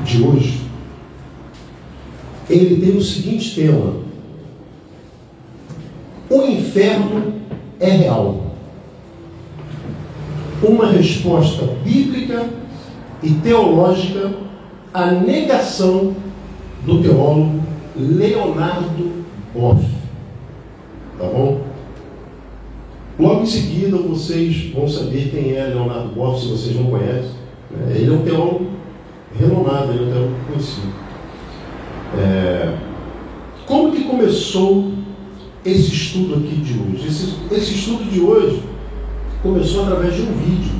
de hoje, ele tem o seguinte tema: o inferno é real. Uma resposta bíblica e teológica à negação do teólogo Leonardo Boff. Tá bom? Logo em seguida vocês vão saber quem é Leonardo Boff, se vocês não conhecem. Ele é um teólogo renomado, ele é um teólogo conhecido. Como que começou esse estudo aqui de hoje? Esse estudo de hoje começou através de um vídeo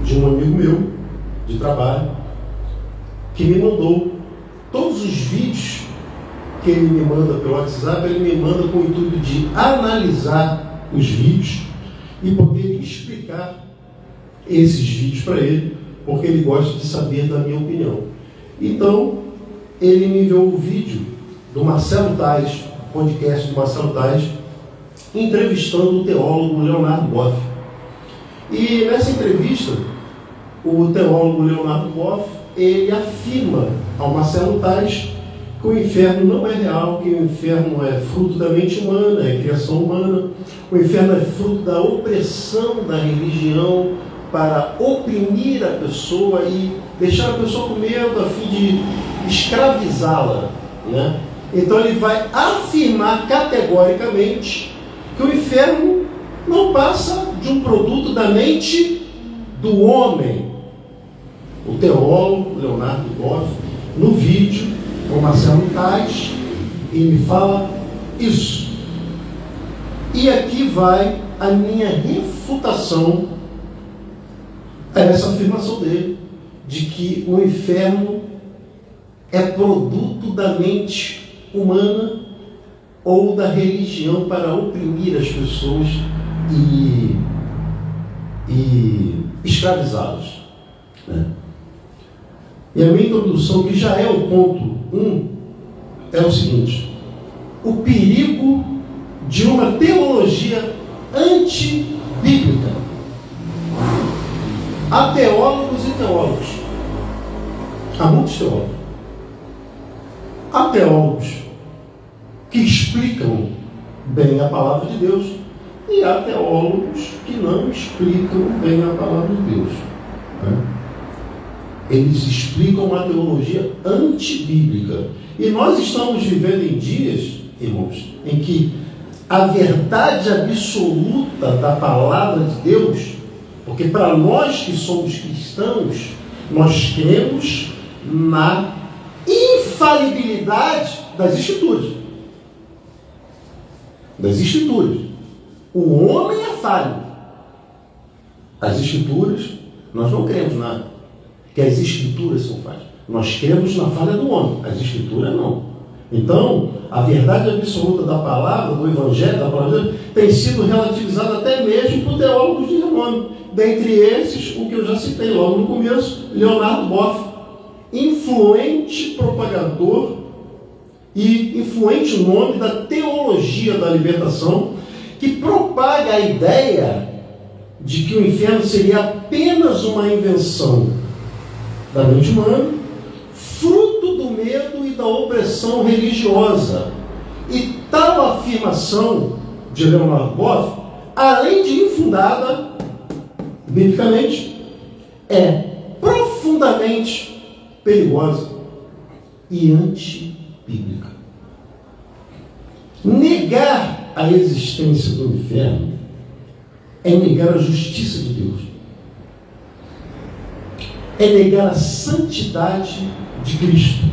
de um amigo meu de trabalho que me mandou todos os vídeos que ele me manda pelo WhatsApp. Ele me manda com o intuito de analisar os vídeos e poder explicar esses vídeos para ele, porque ele gosta de saber da minha opinião. Então, ele me enviou o vídeo do Marcelo Tais, podcast do Marcelo Tais, entrevistando o teólogo Leonardo Boff. E nessa entrevista, o teólogo Leonardo Boff, ele afirma ao Marcelo Tais que o inferno não é real, que o inferno é fruto da mente humana, é criação humana. O inferno é fruto da opressão da religião para oprimir a pessoa e deixar a pessoa com medo a fim de escravizá-la, né? Então ele vai afirmar categoricamente que o inferno não passa de um produto da mente do homem. O teólogo Leonardo Boff, no vídeo com Marcelo Tais, ele fala isso. E aqui vai a minha refutação a essa afirmação dele, de que o inferno é produto da mente humana ou da religião para oprimir as pessoas e escravizá-las, né? E a minha introdução, que já é o ponto 1, é o seguinte: o perigo de uma teologia antibíblica. Há teólogos e teólogos. Há muitos teólogos. Há teólogos que explicam bem a palavra de Deus e há teólogos que não explicam bem a palavra de Deus, né? Eles explicam uma teologia antibíblica. E nós estamos vivendo em dias, irmãos, em que a verdade absoluta da palavra de Deus, porque para nós que somos cristãos, nós cremos na infalibilidade das Escrituras. Das Escrituras. O homem é falho. As Escrituras, nós não cremos nada, que as Escrituras são falhas. Nós cremos na falha do homem, as Escrituras não. Então, a verdade absoluta da palavra, do Evangelho, da palavra de Deus, tem sido relativizada até mesmo por teólogos de renome. Dentre esses, o que eu já citei logo no começo, Leonardo Boff, influente propagador e influente nome da teologia da libertação, que propaga a ideia de que o inferno seria apenas uma invenção da mente humana, fruto do medo e da opressão religiosa. E tal afirmação de Leonardo Boff, além de infundada biblicamente, é profundamente perigosa e antibíblica. Negar a existência do inferno é negar a justiça de Deus, é negar a santidade de Cristo,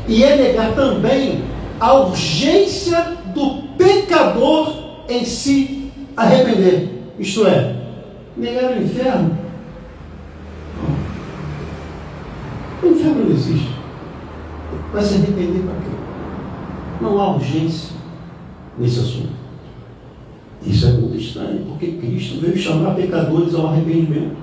e é negar também a urgência do pecador em se arrepender. Isto é, negar o inferno. O inferno não existe. Vai se arrepender para quê? Não há urgência nesse assunto. Isso é muito estranho, porque Cristo veio chamar pecadores ao arrependimento.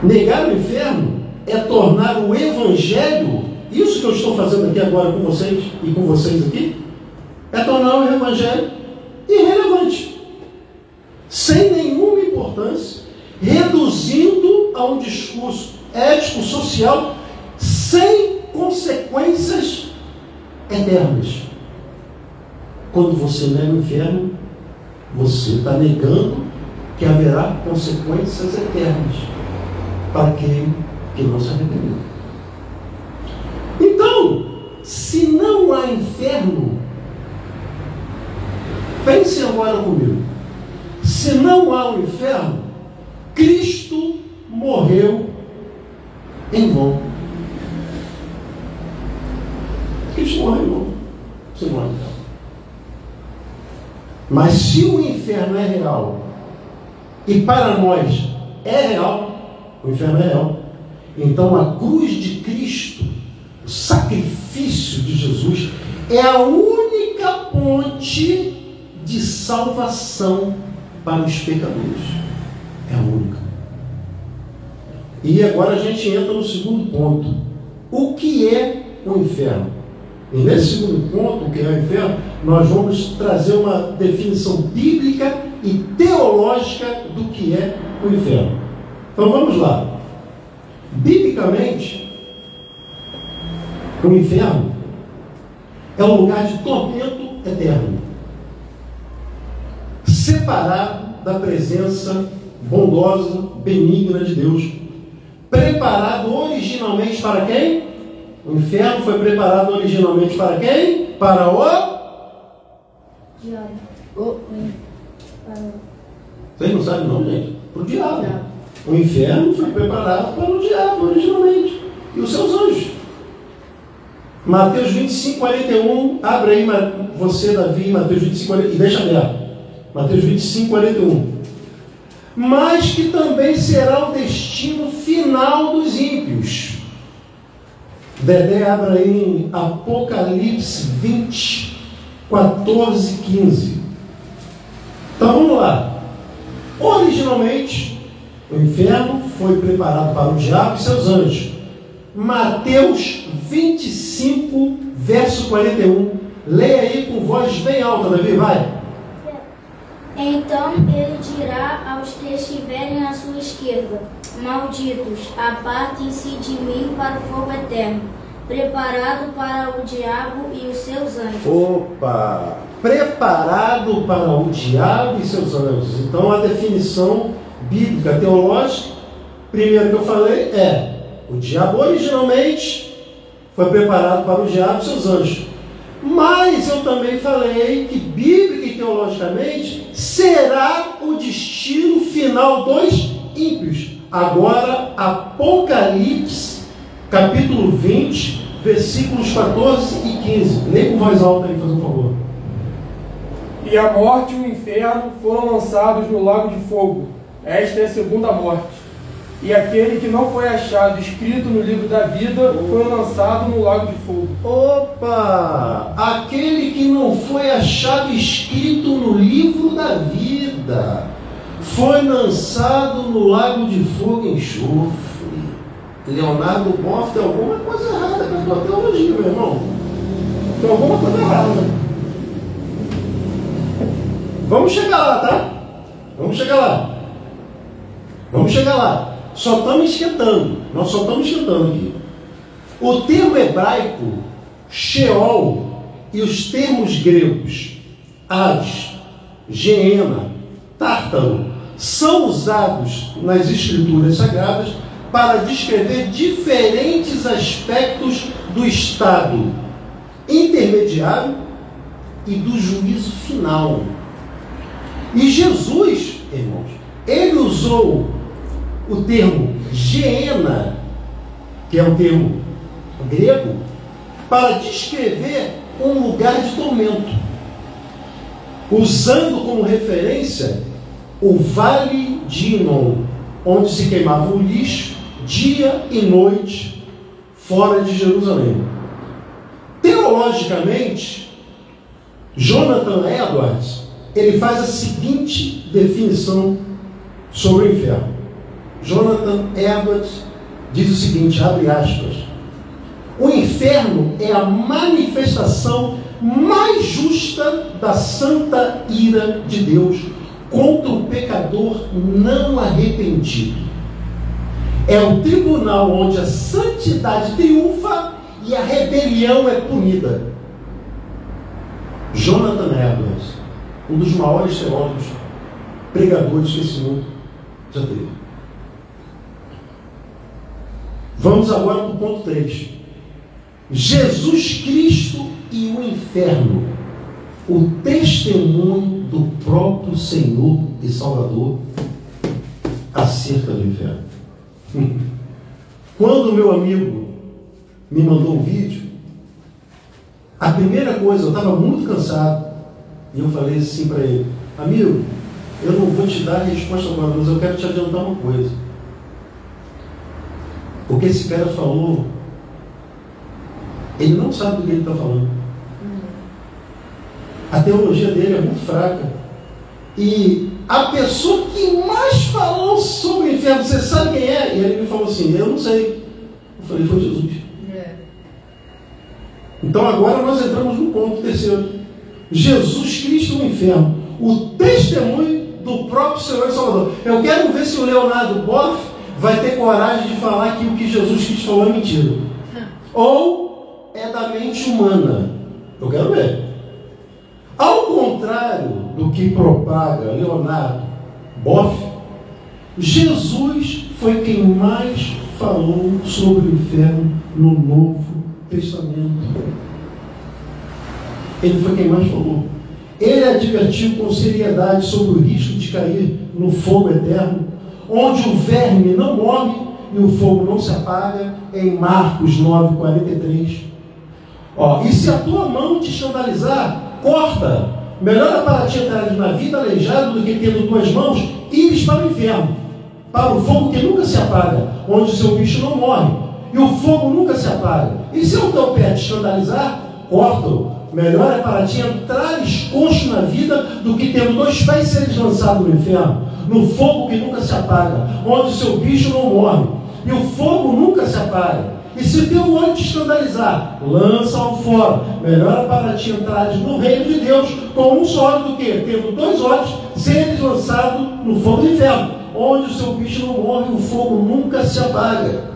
Negar o inferno é tornar o Evangelho, isso que eu estou fazendo aqui agora com vocês e com vocês aqui, é tornar o Evangelho irrelevante, sem nenhuma importância, reduzindo a um discurso ético-social sem consequências eternas. Quando você nega o inferno, você está negando que haverá consequências eternas para aquele que não se arrependeu. Então, se não há inferno, pense agora comigo. Se não há um inferno, Cristo morreu em vão. Cristo morreu em vão. Você não há inferno. Mas se o inferno é real, e para nós é real, o inferno é real, então a cruz de Cristo, o sacrifício de Jesus, é a única ponte de salvação para os pecadores. É a única. E agora a gente entra no segundo ponto. O que é o inferno? E nesse segundo ponto, o que é o inferno, nós vamos trazer uma definição bíblica e teológica do que é o inferno. Então vamos lá. Biblicamente, o inferno é um lugar de tormento eterno, separado da presença bondosa, benigna de Deus, preparado originalmente para quem? O inferno foi preparado originalmente para quem? Para o diabo. Vocês não sabem não, gente? Para o diabo. O inferno foi preparado para o diabo originalmente. E os seus anjos. Mateus 25, 41. Abre aí você, Davi, Mateus 25, 41. E deixa aberto. Mateus 25, 41. Mas que também será o destino final dos ímpios. Dedé, abre aí em Apocalipse 20, 14, 15. Então vamos lá. Originalmente, o inferno foi preparado para o diabo e seus anjos. Mateus 25, verso 41. Leia aí com voz bem alta, Davi, vai. Então ele dirá aos que estiverem à sua esquerda: malditos, apartem-se de mim para o fogo eterno, preparado para o diabo e os seus anjos. Opa! Preparado para o diabo e seus anjos. Então a definição bíblica, teológica, primeiro que eu falei é: o diabo originalmente foi preparado para o diabo e seus anjos. Mas eu também falei que bíblica e teologicamente será o destino final dos ímpios. Agora, Apocalipse, capítulo 20, versículos 14 e 15. Lê com voz alta aí, por favor. E a morte e o inferno foram lançados no lago de fogo. Esta é a segunda morte. E aquele que não foi achado escrito no livro da vida foi lançado no lago de fogo. Opa! Aquele que não foi achado escrito no livro da vida foi lançado no lago de fogo e enxofre. Leonardo Boff, tem alguma coisa errada com a tua teologia, meu irmão. Tem alguma coisa errada. Vamos chegar lá, tá? Vamos chegar lá. Vamos chegar lá. Só estamos esquentando. Nós só estamos esquentando aqui. O termo hebraico, Sheol, e os termos gregos, Hades, Geena, Tártaro, são usados nas escrituras sagradas para descrever diferentes aspectos do estado intermediário e do juízo final. E Jesus, irmãos, ele usou o termo Geena, que é um termo grego, para descrever um lugar de tormento, usando como referência o Vale de Inom, onde se queimava o lixo dia e noite fora de Jerusalém. Teologicamente, Jonathan Edwards, ele faz a seguinte definição sobre o inferno. Jonathan Edwards diz o seguinte, abre aspas: o inferno é a manifestação mais justa da santa ira de Deus contra o pecador não arrependido. É o tribunal onde a santidade triunfa e a rebelião é punida. Jonathan Edwards, um dos maiores teólogos, pregadores que esse mundo já teve. Vamos agora para o ponto 3. Jesus Cristo e o inferno. O testemunho do próprio Senhor e Salvador acerca do inferno. Quando o meu amigo me mandou um vídeo, a primeira coisa, eu estava muito cansado, e eu falei assim para ele: amigo, eu não vou te dar a resposta agora, mas eu quero te adiantar uma coisa. Porque esse cara falou, ele não sabe do que ele está falando. A teologia dele é muito fraca. E a pessoa que mais falou sobre o inferno, você sabe quem é? E ele me falou assim: eu não sei. Eu falei: foi Jesus. Então agora nós entramos no ponto terceiro. Jesus Cristo no inferno. O testemunho do próprio Senhor e Salvador. Eu quero ver se o Leonardo Boff vai ter coragem de falar que o que Jesus Cristo falou é mentira. Ou é da mente humana. Eu quero ver. Ao contrário do que propaga Leonardo Boff, Jesus foi quem mais falou sobre o inferno no Novo Testamento. Ele foi quem mais falou. Ele advertiu com seriedade sobre o risco de cair no fogo eterno, onde o verme não morre e o fogo não se apaga, em Marcos 9:43. E se a tua mão te escandalizar, corta. Melhor é para ti entrar na vida aleijado do que tendo duas mãos ires para o inferno, para o fogo que nunca se apaga, onde o seu bicho não morre e o fogo nunca se apaga. E se o teu pé te escandalizar, corta-o. Melhor é para ti entrares coxo na vida do que tendo dois pés seres lançado no inferno, no fogo que nunca se apaga, onde o seu bicho não morre e o fogo nunca se apaga. E se teu olho te escandalizar, lança-o fora. Melhor é para ti entrares no reino de Deus com um só olho do que tendo dois olhos seres lançado no fogo do inferno, onde o seu bicho não morre e o fogo nunca se apaga.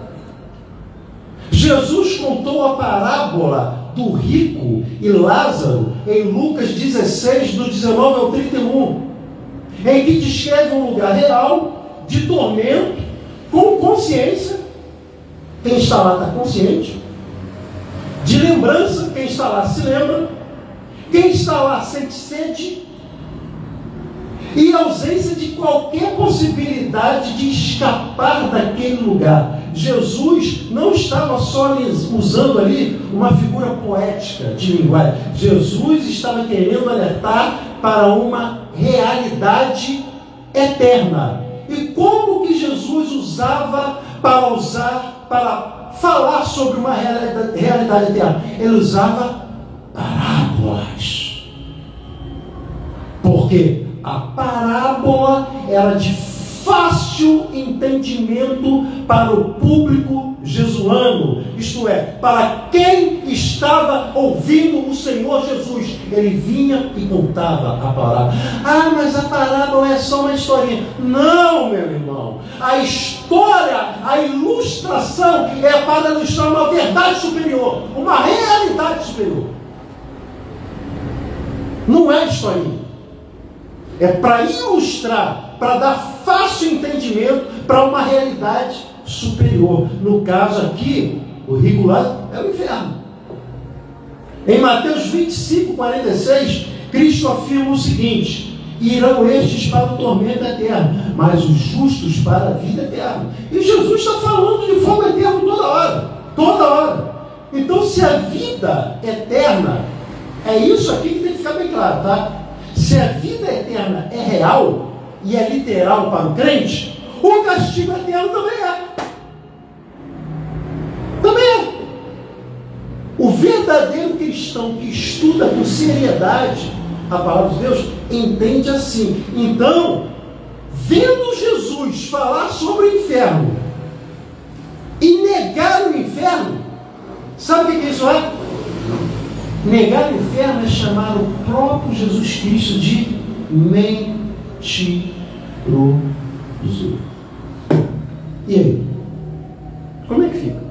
Jesus contou a parábola do rico e Lázaro em Lucas 16, do 19 ao 31, em que descreve um lugar real de tormento com consciência. Quem está lá está consciente. De lembrança, quem está lá se lembra. Quem está lá sente sede. E ausência de qualquer possibilidade de escapar daquele lugar. Jesus não estava só usando ali uma figura poética de linguagem. Jesus estava querendo alertar para uma realidade eterna. E como que Jesus usava para falar sobre uma realidade eterna? Ele usava parábolas. Porque a parábola era de fácil entendimento para o público jesuano, isto é, para quem estava ouvindo o Senhor Jesus. Ele vinha e contava a parábola. Mas a parábola é só uma historinha. Não, meu irmão. A história, a ilustração é para ilustrar uma verdade superior, uma realidade superior. Não é historinha. É para ilustrar, para dar fácil entendimento para uma realidade superior. No caso aqui, o rico lá é o inferno. Em Mateus 25:46, Cristo afirma o seguinte: irão estes para o tormento eterno, mas os justos para a vida eterna. E Jesus está falando de fogo eterno toda hora. Toda hora. Então, se a vida eterna, é isso aqui que tem que ficar bem claro, tá? Se a vida eterna é real e é literal para o crente, o castigo eterno também é. Também é. O verdadeiro cristão que estuda com seriedade a palavra de Deus entende assim. Então, vendo Jesus falar sobre o inferno e negar o inferno, sabe o que isso é? Negar o inferno é chamar o próprio Jesus Cristo de mentiroso. E aí? Como é que fica?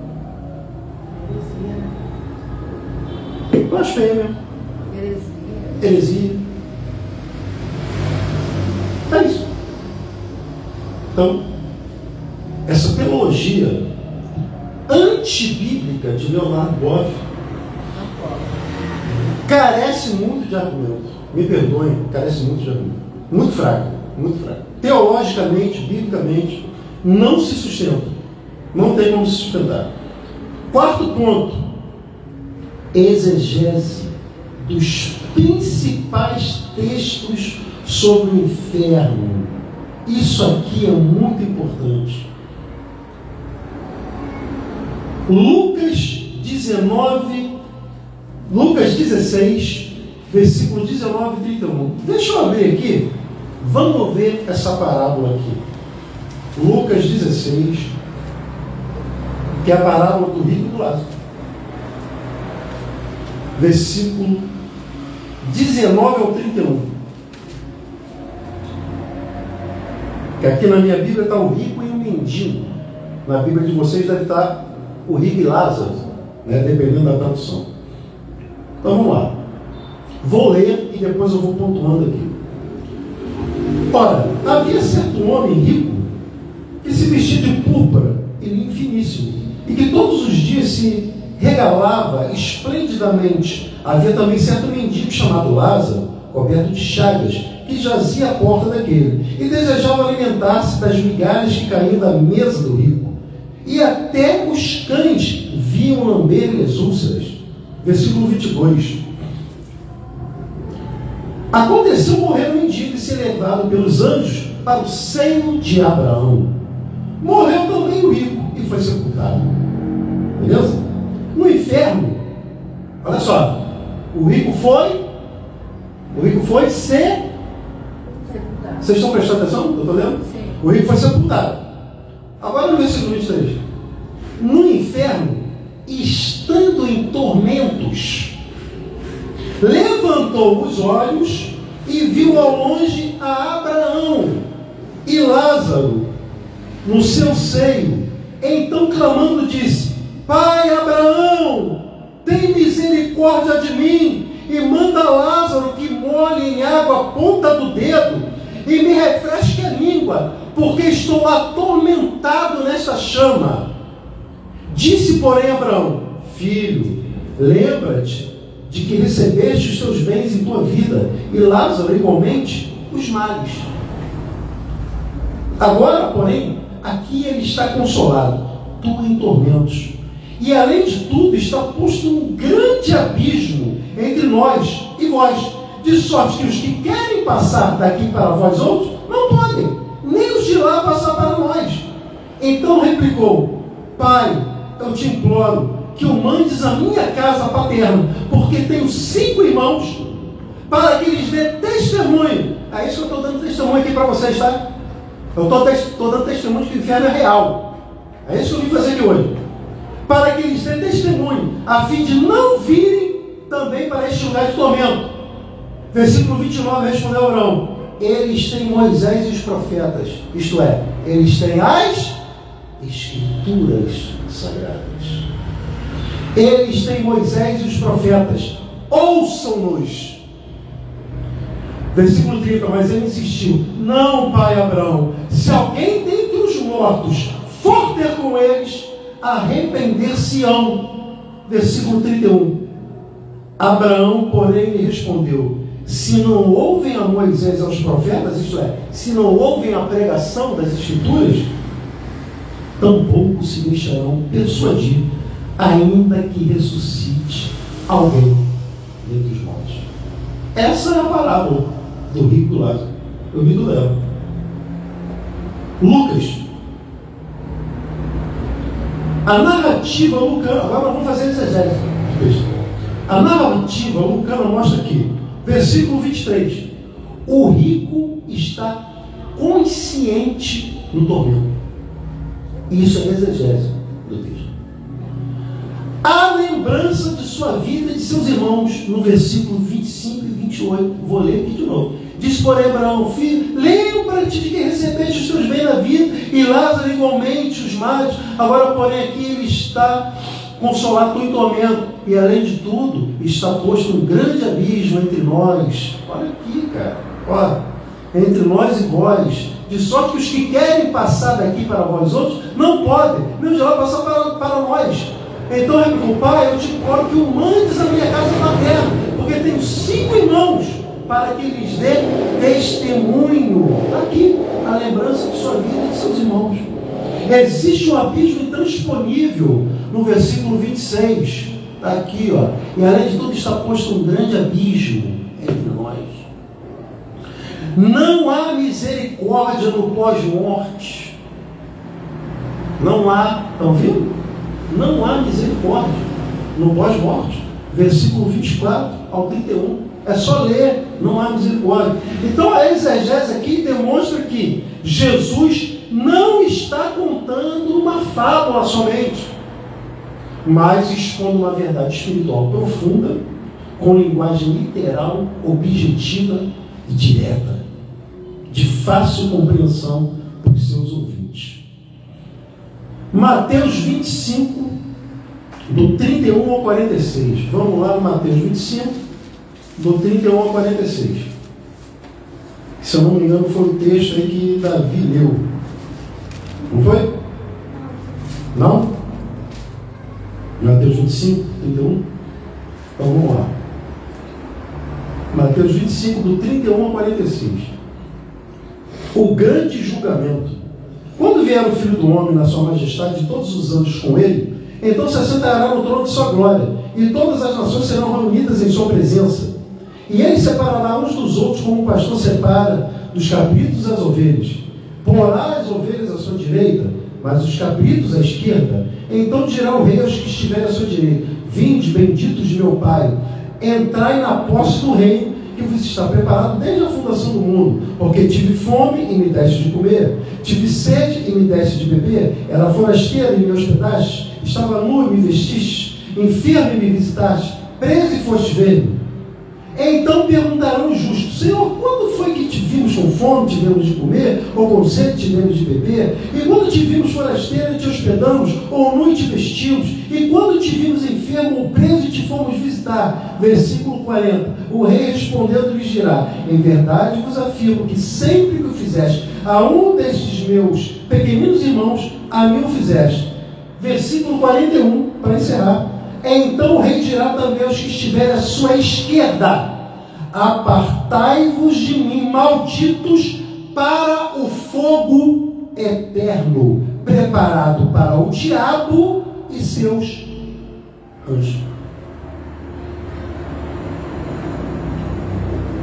Blasfêmia. Heresia. É isso. Então, essa teologia antibíblica de Leonardo Boff carece muito de argumento. Me perdoem, carece muito de argumento. Muito fraco, muito fraco. Teologicamente, biblicamente, não se sustenta. Não tem como se sustentar. Quarto ponto: exegese dos principais textos sobre o inferno. Isso aqui é muito importante. Lucas 16, versículo 19 e 31. Deixa eu abrir aqui. Vamos ver essa parábola aqui. Lucas 16, que é a parábola do rico e do Lázaro. Versículo 19 ao 31. Que aqui na minha Bíblia está o rico e o mendigo. Na Bíblia de vocês deve estar o rico e Lázaro, né, dependendo da tradução. Então vamos lá. Vou ler e depois eu vou pontuando aqui. Ora, havia certo homem rico que se vestia de púrpura e linho finíssimo, e que todos os dias se regalava esplendidamente. Havia também certo mendigo chamado Lázaro, coberto de chagas, que jazia à porta daquele, e desejava alimentar-se das migalhas que caíam da mesa do rico. E até os cães viam lamber-lhe as úlceras. Versículo 22. Aconteceu morrer o mendigo e ser levado pelos anjos para o seio de Abraão. Morreu também o rico e foi sepultado. Beleza? No inferno, olha só, o rico foi sepultado. Vocês estão prestando atenção? Eu estou lendo? Sim. O rico foi sepultado. Agora no versículo 23. No inferno, estando em tormentos, levantou os olhos e viu ao longe a Abraão e Lázaro no seu seio. Então, clamando, disse: Pai Abraão, tem misericórdia de mim e manda Lázaro que molhe em água a ponta do dedo e me refresque a língua, porque estou atormentado nesta chama. Disse, porém, Abraão: Filho, lembra-te de que recebeste os teus bens em tua vida, e Lázaro, igualmente, os males. Agora, porém, aqui ele está consolado, tu em tormentos. E, além de tudo, está posto um grande abismo entre nós e vós, de sorte que os que querem passar daqui para vós outros, não podem, nem os de lá passar para nós. Então replicou: Pai, eu te imploro que o mandes à minha casa paterna, porque tenho 5 irmãos, para que lhes dê testemunho. É isso que eu estou dando testemunho aqui para vocês, tá? Eu estou dando testemunho de que o inferno é real. É isso que eu vim fazer aqui hoje. Para que lhes dê testemunho, a fim de não virem também para este lugar de tormento. Versículo 29, respondeu Abraão: eles têm Moisés e os profetas, isto é, eles têm as Escrituras sagradas. Eles têm Moisés e os profetas, ouçam-nos. Versículo 30, mas ele insistiu: não, pai Abraão, se alguém dentre os mortos for ter com eles, arrepender-se-ão. Versículo 31. Abraão, porém, lhe respondeu: se não ouvem a Moisés e aos profetas, isto é, se não ouvem a pregação das Escrituras, tampouco se deixarão persuadir, ainda que ressuscite alguém dentre os mortos. Essa é a parábola do rico Lázaro. Eu vi do Léo. Lucas. A narrativa lucana, agora vamos fazer exegese. A narrativa lucana mostra aqui, versículo 23, o rico está consciente no tormento. Isso é exegese do texto. A lembrança de sua vida e de seus irmãos, no versículo 25 e 28, vou ler aqui de novo. disse, porém, Abraão, filho, lembra para ti de que recebeste os teus bens na vida, e Lázaro igualmente os males. Agora, porém, aqui ele está consolado em tormento, e além de tudo, está posto um grande abismo entre nós. Olha aqui, cara, ó, entre nós e vós, de sorte que os que querem passar daqui para vós outros, não podem, nem de lá passar para nós. Então, replicou, pai, eu te imploro que o mandes a minha casa na terra, porque tenho 5 irmãos, para que lhes dê testemunho. Aqui, a lembrança de sua vida e de seus irmãos. Existe um abismo intransponível no versículo 26. Está aqui, ó. E além de tudo está posto um grande abismo entre nós. Não há misericórdia no pós-morte. Não há, estão vendo? Não há misericórdia no pós-morte. Versículo 24 ao 31. É só ler, não há misericórdia. Então a exegese aqui demonstra que Jesus não está contando uma fábula somente, mas expondo uma verdade espiritual profunda, com linguagem literal, objetiva e direta, de fácil compreensão para os seus ouvintes. Mateus 25, do 31 ao 46. Vamos lá no Mateus 25, do 31 ao 46. Se eu não me engano, foi o texto aí que Davi leu. Não foi? Não? Mateus 25, 31? Então vamos lá. Mateus 25, do 31 ao 46. O grande julgamento. Quando vier o Filho do Homem na sua majestade e todos os anjos com ele, então se assentará no trono de sua glória, e todas as nações serão reunidas em sua presença. E ele separará uns dos outros, como o pastor separa dos cabritos as ovelhas. Porá as ovelhas à sua direita, mas os cabritos à esquerda. Então dirá o rei aos que estiverem à sua direita: vinde, benditos de meu Pai, entrai na posse do reino que vos está preparado desde a fundação do mundo. Porque tive fome e me deste de comer, tive sede e me deste de beber, era forasteiro e me hospedaste, estava nu e me vestiste, enfermo e me visitaste, preso e foste ver-me. Então perguntarão os justos: Senhor, quando foi que te vimos com fome, te demos de comer, ou com sede, te demos de beber? E quando te vimos forasteiro e te hospedamos, ou nu e te vestimos? E quando te vimos enfermo ou preso e te fomos visitar? Versículo 40. O rei respondendo lhes dirá: em verdade vos afirmo que sempre que o fizeste a um destes meus pequeninos irmãos, a mim o fizeste. Versículo 41, para encerrar. Então o rei dirá também aos que estiverem à sua esquerda: apartai-vos de mim, malditos, para o fogo eterno, preparado para o diabo e seus anjos.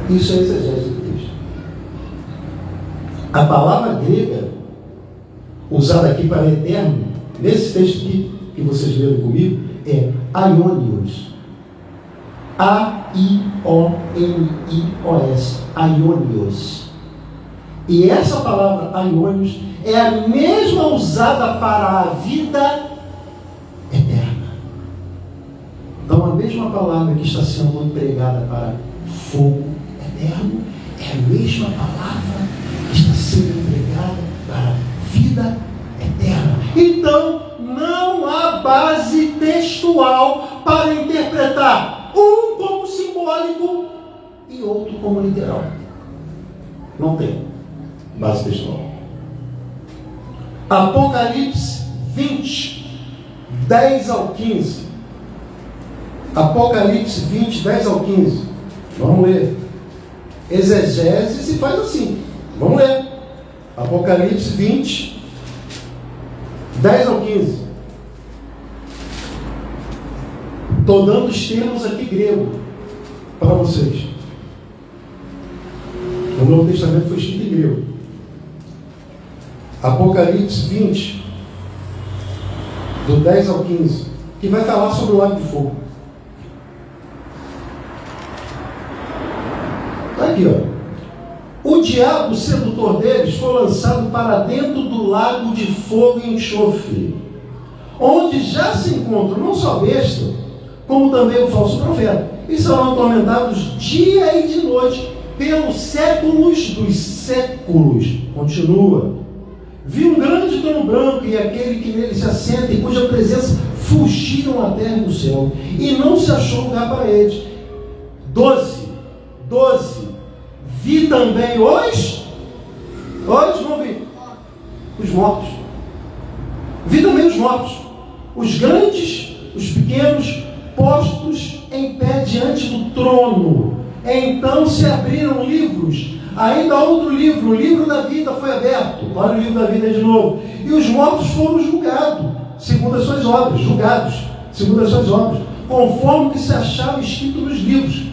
Isso é exegese do texto. A palavra grega usada aqui para eterno, nesse texto aqui que vocês leram comigo, é aionios. A-I-O-N-I-O-S. Aionios. E essa palavra aionios é a mesma usada para a vida eterna. Então a mesma palavra que está sendo empregada para fogo eterno é a mesma palavra que está sendo empregada para vida eterna. Então não há base textual para interpretar um como simbólico e outro como literal. Não tem base textual. Apocalipse 20, 10 ao 15. Apocalipse 20, 10 ao 15. Vamos ler. Exegese se faz assim. Vamos ler. Apocalipse 20, 10 ao 15. Estou dando os termos aqui grego para vocês. O Novo Testamento foi escrito em grego. Apocalipse 20, do 10 ao 15, que vai falar sobre o lago de fogo. Está aqui, ó. O diabo, sedutor deles, foi lançado para dentro do lago de fogo e enxofre, onde já se encontra não só a besta, como também o falso profeta, e serão atormentados dia e de noite pelos séculos dos séculos. Continua. Vi um grande trono branco e aquele que nele se assenta, e cuja presença fugiram a terra e o céu, e não se achou lugar para eles. 12. Vi também os mortos. Vi também os mortos, os grandes, os pequenos, postos em pé diante do trono. Então se abriram livros, ainda outro livro, o livro da vida foi aberto. Olha o livro da vida de novo. E os mortos foram julgados, segundo as suas obras, conforme que se achava escrito nos livros.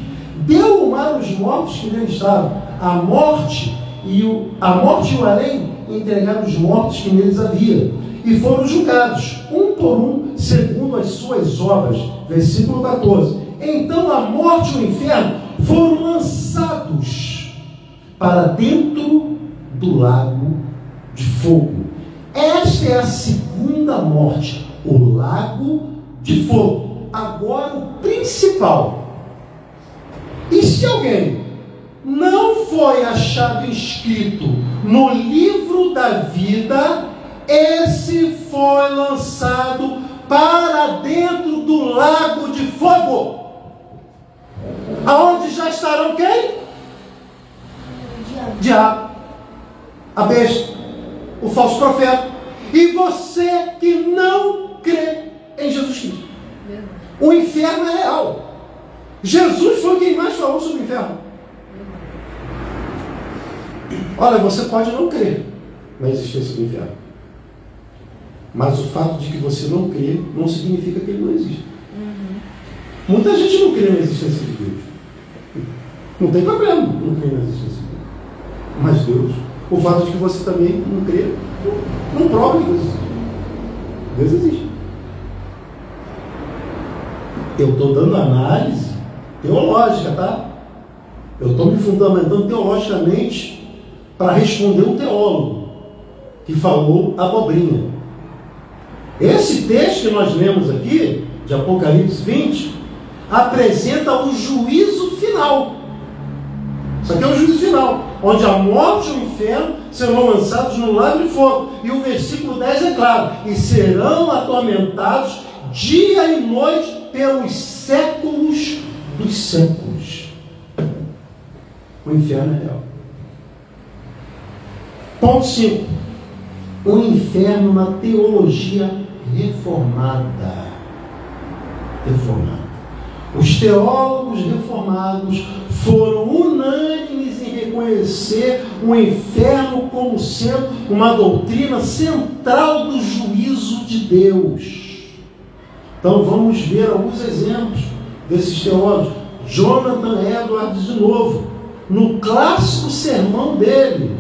Deu o mar aos mortos que nele estavam. A morte e o além entregaram os mortos que neles havia, e foram julgados, um por um, segundo as suas obras. Versículo 14. Então a morte e o inferno foram lançados para dentro do lago de fogo. Esta é a segunda morte, o lago de fogo. Agora o principal. E se alguém não foi achado inscrito no livro da vida, esse foi lançado para dentro do lago de fogo, aonde já estarão quem? Diabo, a besta, o falso profeta, e você que não crê em Jesus Cristo. O inferno é real. Jesus foi quem mais falou sobre o inferno. Olha, você pode não crer na existência do inferno, mas o fato de que você não crê não significa que ele não existe. Muita gente não crê na existência de Deus. Não tem problema não crer na existência de Deus. Mas Deus, o fato de que você também não crê, não prova que Deus existe. Deus existe. Eu estou dando análise teológica, tá? Eu estou me fundamentando teologicamente para responder um teólogo que falou abobrinha. Esse texto que nós lemos aqui, de Apocalipse 20, apresenta o juízo final. Isso aqui é o juízo final, onde a morte e o inferno serão lançados no lago de fogo. E o versículo 10 é claro: e serão atormentados dia e noite pelos séculos dos séculos. O inferno é real. Ponto 5. O inferno na teologia reformada. Os teólogos reformados foram unânimes em reconhecer o inferno como sendo uma doutrina central do juízo de Deus. Então vamos ver alguns exemplos desses teólogos. Jonathan Edwards, de novo, no clássico sermão dele,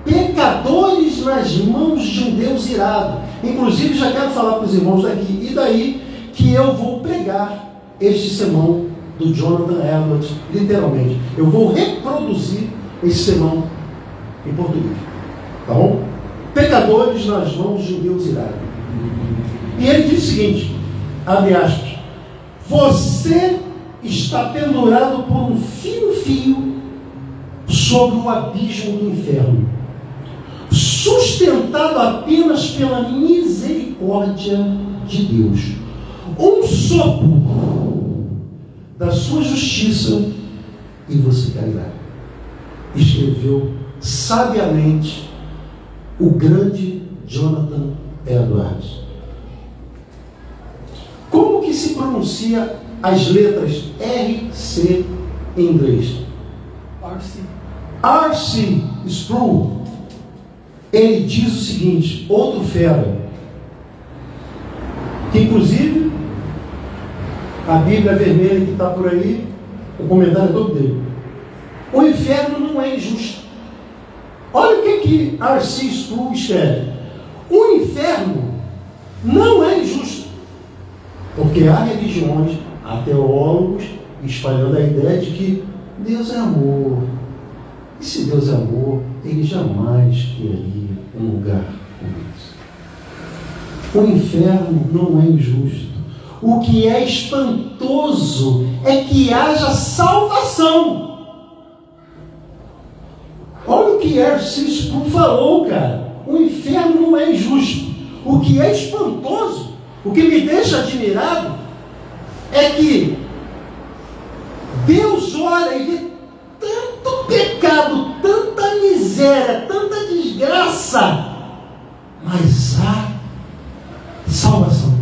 Pecadores nas mãos de um Deus irado. Inclusive, já quero falar para os irmãos daqui e daí que eu vou pregar este sermão do Jonathan Edwards, literalmente. Eu vou reproduzir esse sermão em português. Tá bom? Pecadores nas mãos de um Deus irado. E ele diz o seguinte, abre aspas: você está pendurado por um fino fio sobre o abismo do inferno, sustentado apenas pela misericórdia de Deus. Um sopro da sua justiça e você cairá. Escreveu sabiamente o grande Jonathan Edwards. Como que se pronuncia as letras R-C em inglês? R.C. Sproul. Ele diz o seguinte, outro fera, que inclusive a Bíblia vermelha que está por aí, o comentário é todo dele. O inferno não é injusto. Olha o que R.C. Sproul escreve. O inferno não é injusto, porque há religiões, há teólogos espalhando a ideia de que Deus é amor. E se Deus é amor, Ele jamais criaria um lugar como esse. O inferno não é injusto. O que é espantoso é que haja salvação. que R.C. Sproul falou, cara. O inferno não é injusto. O que é espantoso, o que me deixa admirado, é que Deus olha e vê tanto pecado, tanta miséria, tanta desgraça, mas há salvação.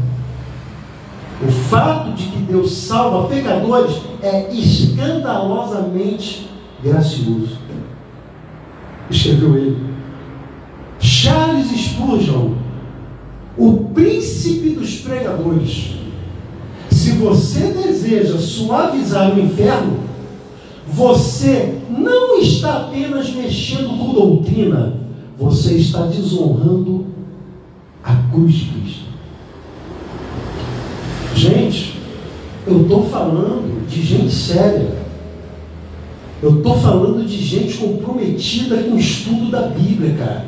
O fato de que Deus salva pecadores é escandalosamente gracioso. Escreveu ele. Charles Spurgeon, o príncipe dos pregadores. Se você deseja suavizar o inferno, você não está apenas mexendo com doutrina, você está desonrando a cruz de Cristo. Gente, eu estou falando de gente séria. Eu estou falando de gente comprometida com o estudo da Bíblia, cara.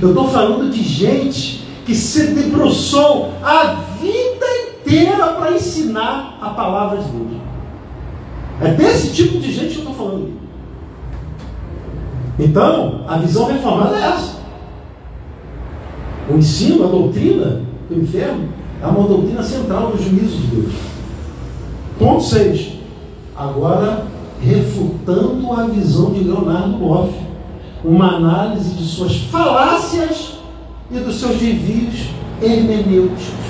Eu estou falando de gente que se debruçou a vida inteira para ensinar a palavra de Deus. É desse tipo de gente que eu estou falando. Então, a visão reformada é essa. O ensino, a doutrina do inferno é uma doutrina central do juízo de Deus. Ponto 6. Agora, refutando a visão de Leonardo Boff, uma análise de suas falácias e dos seus desvios hermenêuticos.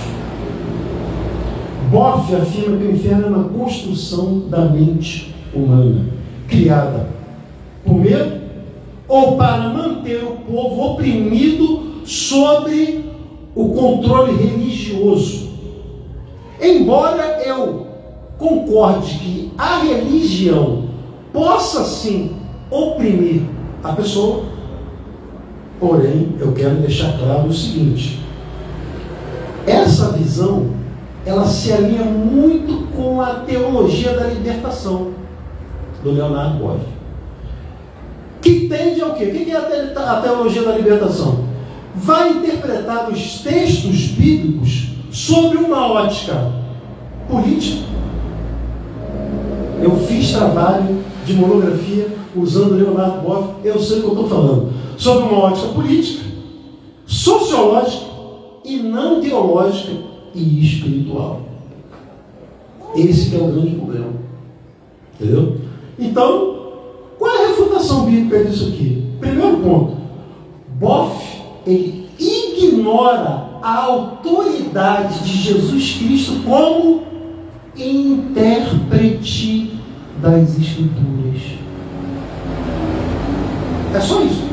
Boff afirma que o inferno é uma construção da mente humana, criada por medo ou para manter o povo oprimido sob o controle religioso. Embora eu concorde que a religião possa sim oprimir a pessoa, porém eu quero deixar claro o seguinte: essa visão ela se alinha muito com a teologia da libertação do Leonardo Boff, que tende ao quê? O que é a teologia da libertação? Vai interpretar os textos bíblicos sobre uma ótica política. Eu fiz trabalho de monografia usando Leonardo Boff, eu sei o que eu estou falando, sobre uma ótica política, sociológica e não teológica e espiritual. Esse que é o grande problema. Entendeu? Então, qual é a refutação bíblica disso aqui? Primeiro ponto, Boff, ele ignora a autoridade de Jesus Cristo como intérprete das Escrituras. É só isso.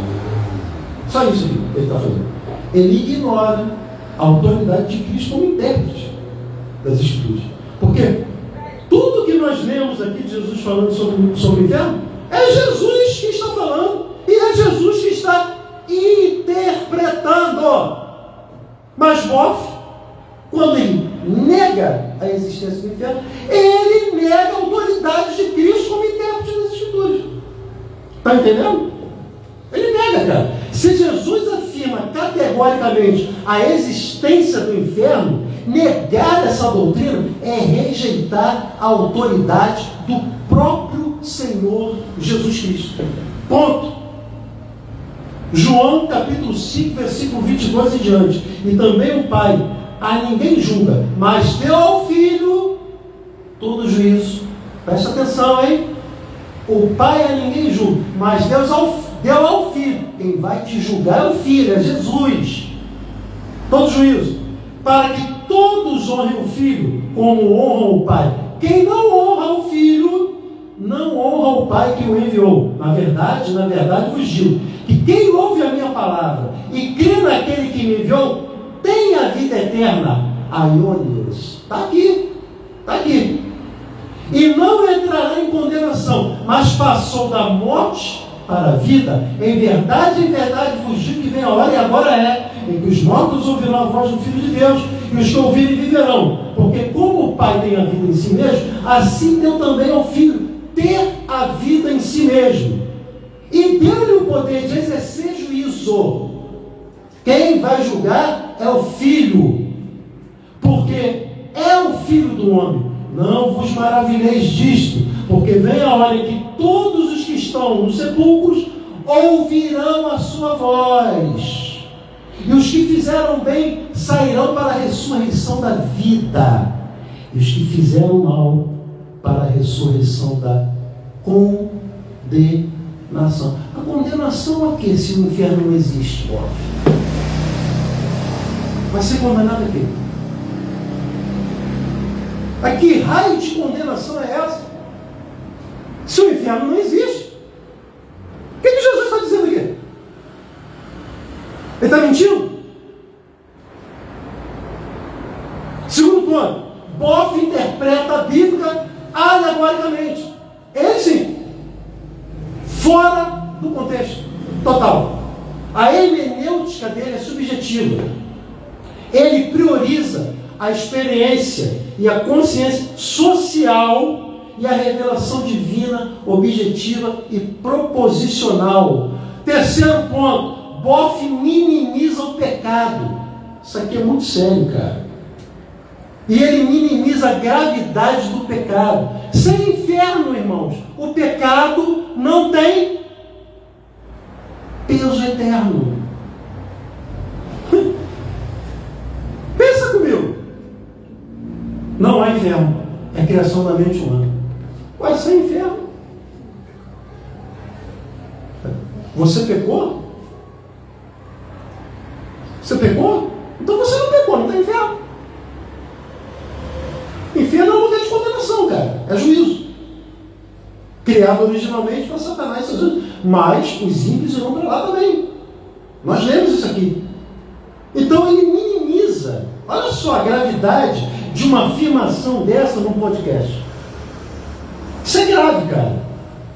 Só isso que ele está fazendo. Ele ignora a autoridade de Cristo como intérprete das Escrituras. Porque tudo que nós lemos aqui de Jesus falando sobre o inferno, é Jesus que está falando e é Jesus que está interpretando. Mas Boff, quando ele nega a existência do inferno, ele nega a autoridade de Cristo como intérprete das Escrituras. Está entendendo? Ele nega, cara. Se Jesus afirma categoricamente a existência do inferno, negar essa doutrina é rejeitar a autoridade do próprio Senhor Jesus Cristo. Ponto. João capítulo 5, versículo 22 e diante. E também o Pai a ninguém julga, mas deu ao Filho todo juízo. Presta atenção, hein? O Pai a ninguém julga, mas Deus deu ao Filho. Quem vai te julgar é o Filho, é Jesus. Todo juízo. Para que todos honrem o Filho como honram o Pai. Quem não honra o Filho, não honra o Pai que o enviou. Na verdade vos digo que quem ouve a minha palavra e crê naquele que me enviou, tem a vida eterna. Aionias. Está aqui. Está aqui. E não entrará em condenação, mas passou da morte para a vida. Em verdade vos digo que vem a hora, e agora é, em que os mortos ouvirão a voz do Filho de Deus, e os que ouvirem viverão. Porque como o Pai tem a vida em si mesmo, assim deu também ao Filho ter a vida em si mesmo. E deu-lhe o poder de exercer juízo. Quem vai julgar é o Filho, porque é o Filho do homem. Não vos maravilheis disto, porque vem a hora em que todos os que estão nos sepulcros ouvirão a sua voz, e os que fizeram bem sairão para a ressurreição da vida, e os que fizeram mal para a ressurreição da condenação. A condenação a quê, se o inferno não existe? Vai ser condenado a quê? A que raio de condenação é essa? Se o inferno não existe. O que Jesus está dizendo aqui? Ele está mentindo? Segundo ponto, Boff interpreta a Bíblia alegoricamente. Ele sim, fora do contexto total. A hermenêutica dele é subjetiva. Ele prioriza a experiência e a consciência social e a revelação divina, objetiva e proposicional. Terceiro ponto, Boff minimiza o pecado. Isso aqui é muito sério, cara. E ele minimiza a gravidade do pecado. Sem inferno, irmãos, o pecado não tem peso eterno. Pensa comigo. Não há inferno. É a criação da mente humana. Vai ser inferno. Você pecou? Você pecou? Então você não pecou, não tem inferno. Inferno é um lugar de condenação, cara. É juízo. Criado originalmente para Satanás e seus anjos. Mas os ímpios irão para lá também. Nós lemos isso aqui. Então ele minimiza. Olha só a gravidade de uma afirmação dessa num podcast. Isso é grave, cara.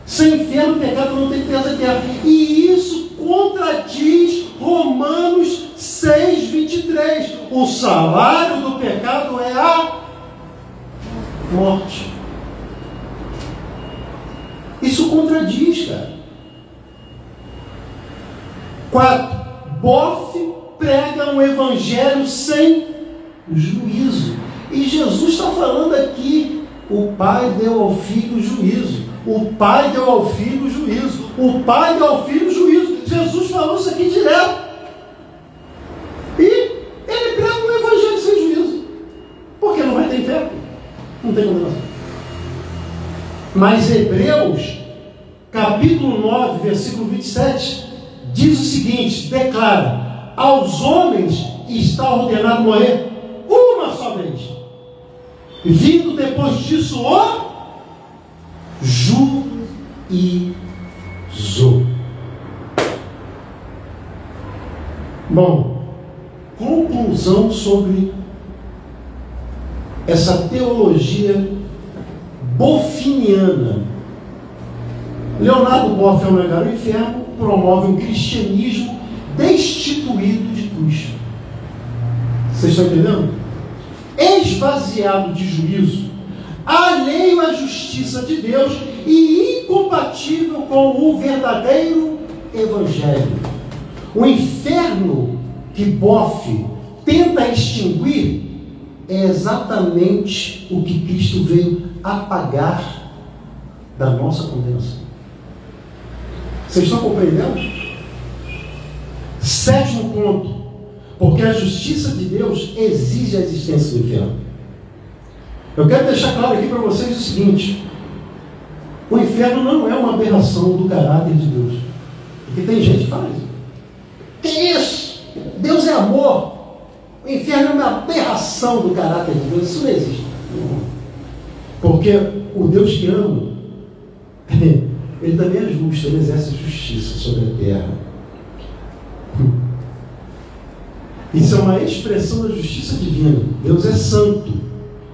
Sem inferno, o pecado não tem peso eterno. E isso contradiz Romanos 6:23. O salário do pecado é a morte. Isso contradiz, cara. 4. Boff prega um evangelho sem juízo. E Jesus está falando aqui, o Pai deu ao Filho juízo. O Pai deu ao Filho juízo. O Pai deu ao Filho juízo. Jesus falou isso aqui direto. E ele prega um evangelho sem juízo. Porque não vai ter inferno. Não tem condenação. Mas Hebreus, capítulo 9, versículo 27, diz o seguinte, declara: aos homens está ordenado morrer uma só vez, vindo depois disso o juízo. Bom, conclusão sobre essa teologia boffiniana. Leonardo Boff, ao negar o inferno, promove um cristianismo destituído de cruz. Vocês estão entendendo? Esvaziado de juízo, alheio à justiça de Deus e incompatível com o verdadeiro evangelho. O inferno que Boff tenta extinguir é exatamente o que Cristo veio apagar da nossa condenação. Vocês estão compreendendo? 7º ponto, porque a justiça de Deus exige a existência do inferno. Eu quero deixar claro aqui para vocês o seguinte: o inferno não é uma aberração do caráter de Deus. Porque tem gente que fala isso. Que isso? Deus é amor. O inferno é uma aberração do caráter de Deus. Isso não existe. Porque o Deus que ama, ele também é justo, ele exerce justiça sobre a terra. Isso é uma expressão da justiça divina. Deus é santo.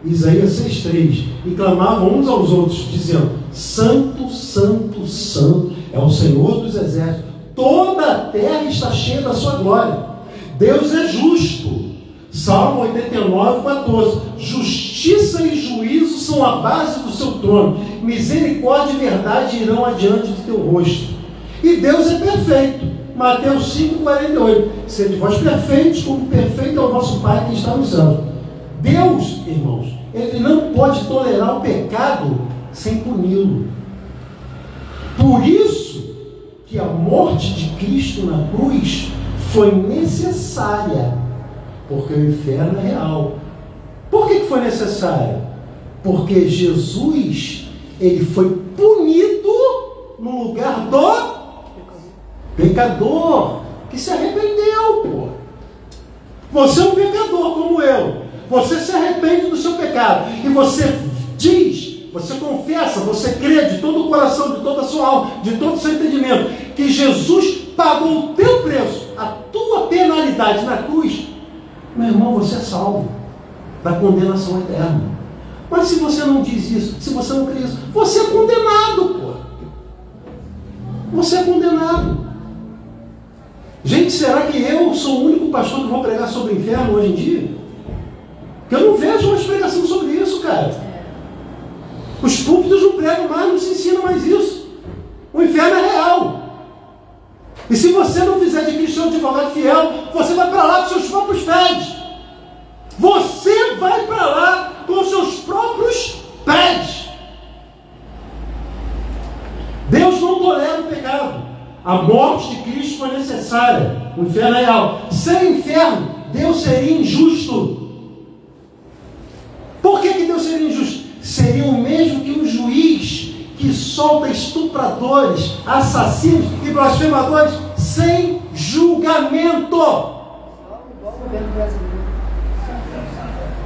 Isaías 6:3. E clamavam uns aos outros, dizendo: Santo, Santo, Santo é o Senhor dos exércitos. Toda a terra está cheia da sua glória. Deus é justo. Salmo 89:14. Justiça e juízo são a base do seu trono. Misericórdia e verdade irão adiante do teu rosto. E Deus é perfeito. Mateus 5:48. Sede vós perfeitos, como perfeito é o vosso Pai que está nos céus. Deus, irmãos, ele não pode tolerar o pecado sem puni-lo. Por isso que a morte de Cristo na cruz foi necessária, porque o inferno é real. Por que foi necessária? Porque Jesus, ele foi punido no lugar do pecador, que se arrependeu, pô. Você é um pecador como eu. Você se arrepende do seu pecado. E você diz, você confessa, você crê de todo o coração, de toda a sua alma, de todo o seu entendimento, que Jesus pagou o teu preço, a tua penalidade na cruz. Meu irmão, você é salvo da condenação eterna. Mas se você não diz isso, se você não crê isso, você é condenado, pô. Você é condenado. Gente, será que eu sou o único pastor que vou pregar sobre o inferno hoje em dia? Porque eu não vejo uma explicação sobre isso, cara. Os púlpitos não pregam mais, não se ensina mais isso. O inferno é real. E se você não fizer de Cristo um advogado fiel, você vai para lá com seus próprios pés. Você vai para lá com seus próprios pés. Deus não tolera o pecado. A morte de Cristo foi necessária. O inferno é real. Sem inferno, Deus seria injusto. Por que Deus seria injusto? Seria o mesmo que um juiz que solta estupradores, assassinos e blasfemadores sem julgamento. Igual o governo brasileiro.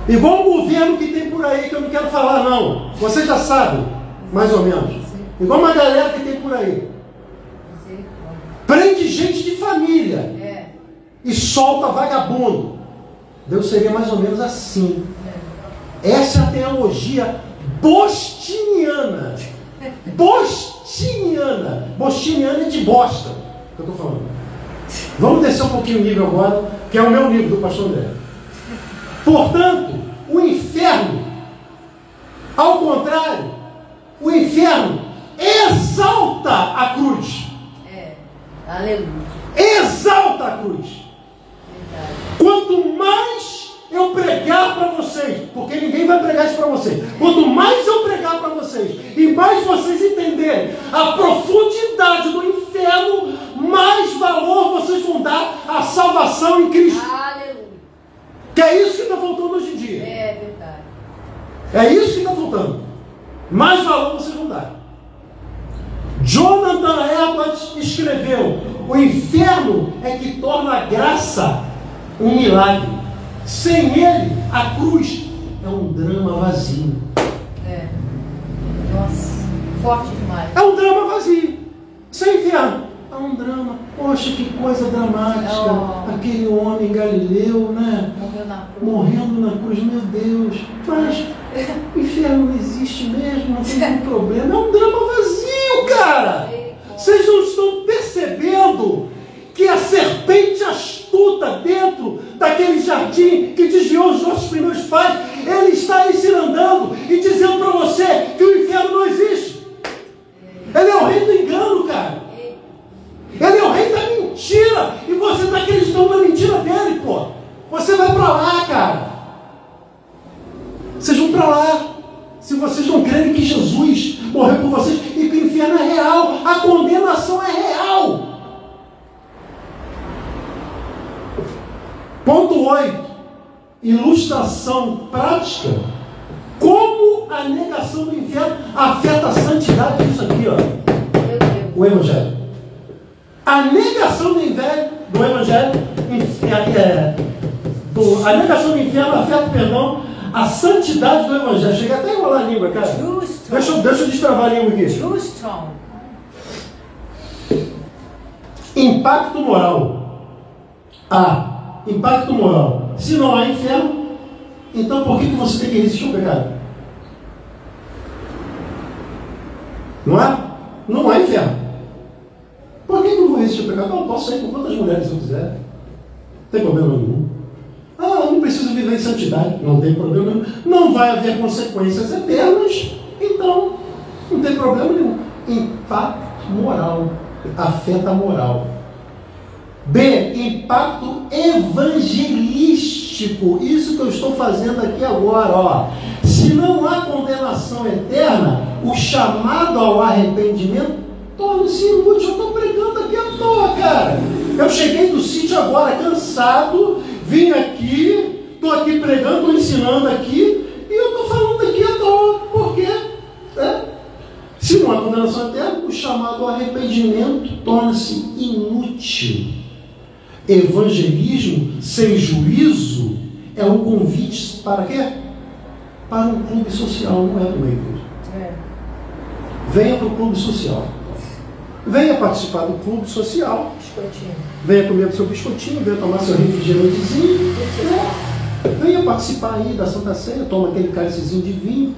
Igual o governo que tem por aí, que eu não quero falar não. Você já sabe, mais ou menos. Igual uma galera que tem por aí. Prende gente de família e solta vagabundo. Deus seria mais ou menos assim. Essa é a teologia bostiniana. Bostiniana. Bostiniana é de bosta, que eu estou falando. Vamos descer um pouquinho o nível agora, que é o meu livro do pastor André. Portanto, o inferno, ao contrário, o inferno exalta a cruz. Aleluia. Exalta a cruz. Verdade. Quanto mais eu pregar para vocês, porque ninguém vai pregar isso para vocês, quanto mais eu pregar para vocês e mais vocês entenderem a profundidade do inferno, mais valor vocês vão dar à salvação em Cristo. Aleluia. Que é isso que está faltando hoje em dia. É verdade. É isso que está faltando. Mais valor vocês vão dar. Jonathan Edwards escreveu: o inferno é que torna a graça um milagre. Sem ele, a cruz é um drama vazio. Nossa, forte demais. É um drama vazio. Sem inferno, é um drama. Poxa, que coisa dramática. Aquele homem galileu, né? Morreu na cruz. Morrendo na cruz, meu Deus. Mas o inferno não existe mesmo, não tem nenhum problema. É um drama vazio, cara. Vocês não estão percebendo que a serpente astuta dentro daquele jardim que desviou os nossos primeiros pais, ele está aí se andando e dizendo para você que o inferno não existe. Ele é o rei do engano, cara. Ele é o rei da mentira. E você está acreditando na mentira dele, pô. Você vai para lá, cara. Vocês vão para lá. Se vocês não crerem que Jesus morreu por vocês e que o inferno é real, a condenação é real. Ponto 8. Ilustração prática. Como a negação do inferno afeta a santidade disso aqui, ó. O Evangelho. A negação do Evangelho, a negação do inferno afeta, perdão, a santidade do Evangelho. Cheguei até a enrolar a língua, cara. Deixa eu destravar a língua aqui. Impacto moral. Impacto moral. Se não há inferno, então por que você tem que resistir ao pecado? Não é? Não há inferno. Por que eu vou resistir ao pecado? Não, posso sair com quantas mulheres eu quiser. Não tem problema nenhum. Eu não preciso viver em santidade. Não tem problema nenhum. Não vai haver consequências eternas. Então, não tem problema nenhum. Impacto moral. Afeta a moral. B. Impacto evangelístico. Isso que eu estou fazendo aqui agora, ó. Se não há condenação eterna, o chamado ao arrependimento torna-se inútil. Eu estou pregando aqui à toa, cara. Eu cheguei do sítio agora, cansado, vim aqui, estou aqui pregando, estou ensinando aqui, e eu estou falando aqui à toa. Por quê? Se não há condenação eterna, o chamado arrependimento torna-se inútil. Evangelismo sem juízo é um convite para quê? Para um clube social, não é uma igreja. Venha para o clube social. Venha participar do clube social. Biscoitinho. Venha comer seu biscoitinho, venha tomar seu refrigerantezinho. Venha participar aí da Santa Ceia, toma aquele cálicezinho de vinho,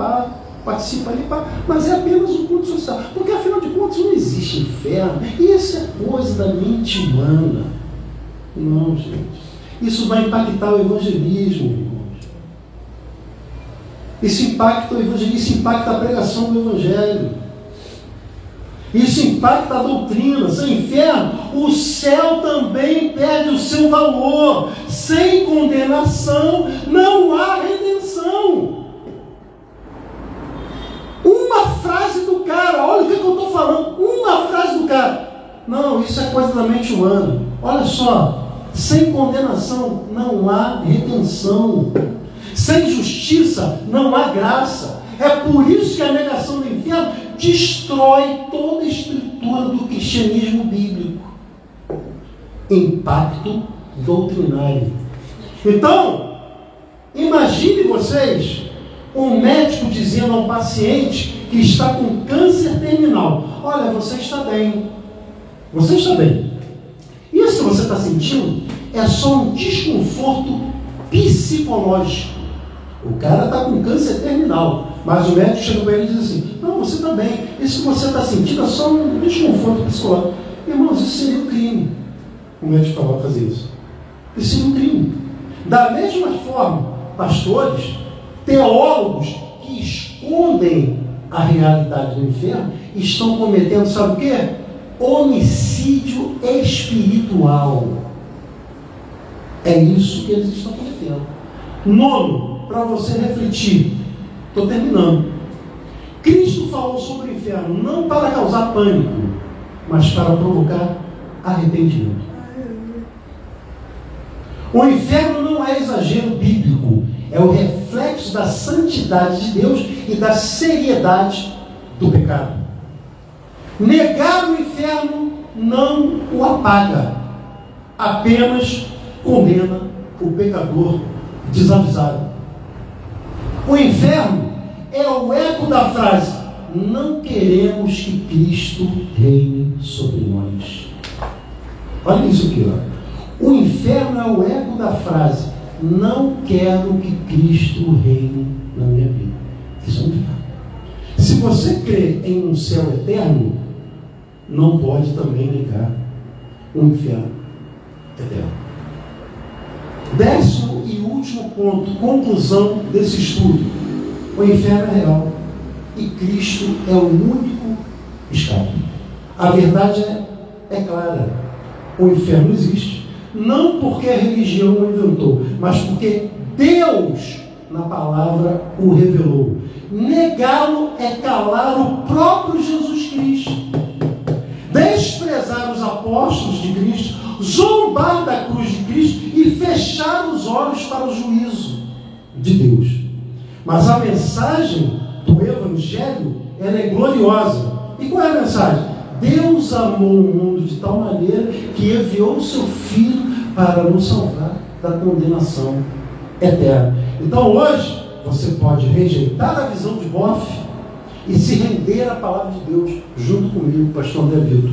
participa ali, mas é apenas um culto social. Porque afinal de contas não existe inferno. Isso é coisa da mente humana. Não, gente. Isso vai impactar o evangelismo, irmãos. Isso impacta o evangelismo, isso impacta a pregação do evangelho. Isso impacta a doutrina. Sem inferno, o céu também perde o seu valor. Sem condenação, não há redenção. Uma frase do cara, olha o que eu estou falando. Uma frase do cara. Não, isso é coisa da mente humana. Olha só. Sem condenação não há redenção. Sem justiça não há graça. É por isso que a negação do inferno destrói toda a estrutura do cristianismo bíblico. Impacto doutrinário. Então, imagine vocês um médico dizendo a um paciente que está com câncer terminal: olha, você está bem. Você está bem. Isso que você está sentindo é só um desconforto psicológico. O cara está com câncer terminal, mas o médico chega para ele e diz assim: não, você está bem. Isso que você está sentindo é só um desconforto psicológico. Irmãos, isso seria um crime. O médico falou fazer isso. Isso seria um crime. Da mesma forma, pastores, teólogos que escondem a realidade do inferno estão cometendo, sabe o quê? Homicídio espiritual. É isso que eles estão cometendo. Nono, para você refletir, estou terminando. Cristo falou sobre o inferno não para causar pânico, mas para provocar arrependimento. O inferno não é exagero bíblico, é o reflexo da santidade de Deus e da seriedade do pecado. Negar o inferno não o apaga, apenas condena o pecador desavisado. O inferno é o eco da frase: não queremos que Cristo reine sobre nós. Olha isso aqui, ó. O inferno é o eco da frase: não quero que Cristo reine na minha vida. Isso é um inferno. Se você crê em um céu eterno, não pode também negar um inferno eterno. 10º e último ponto, conclusão desse estudo: o inferno é real e Cristo é o único escape. A verdade é clara: o inferno existe, não porque a religião o inventou, mas porque Deus, na palavra, o revelou. Negá-lo é calar o próprio Jesus Cristo, desprezar os apóstolos de Cristo, zombar da cruz de Cristo e fechar os olhos para o juízo de Deus. Mas a mensagem do Evangelho, ela é gloriosa. E qual é a mensagem? Deus amou o mundo de tal maneira que enviou o seu Filho para nos salvar da condenação eterna. Então hoje você pode rejeitar a visão de Boff e se render à palavra de Deus junto comigo, pastor André Vitor.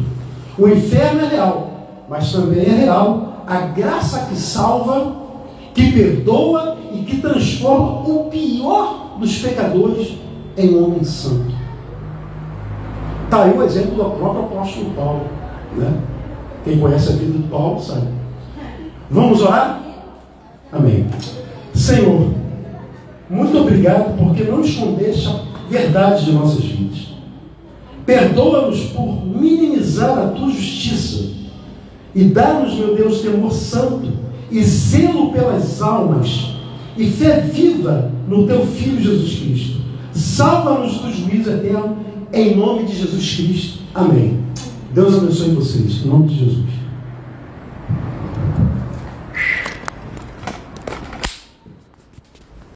O inferno é real, mas também é real a graça que salva, que perdoa e que transforma o pior dos pecadores em um homem santo. Está aí o exemplo do próprio apóstolo Paulo, né? Quem conhece a vida de Paulo sabe. Vamos orar? Amém. Senhor, muito obrigado porque não escondeste a verdade de nossas vidas. Perdoa-nos por minimizar a tua justiça e dá-nos, meu Deus, temor santo e zelo pelas almas e fé viva no teu Filho Jesus Cristo. Salva-nos do juízo eterno, em nome de Jesus Cristo. Amém. Deus abençoe vocês, em nome de Jesus.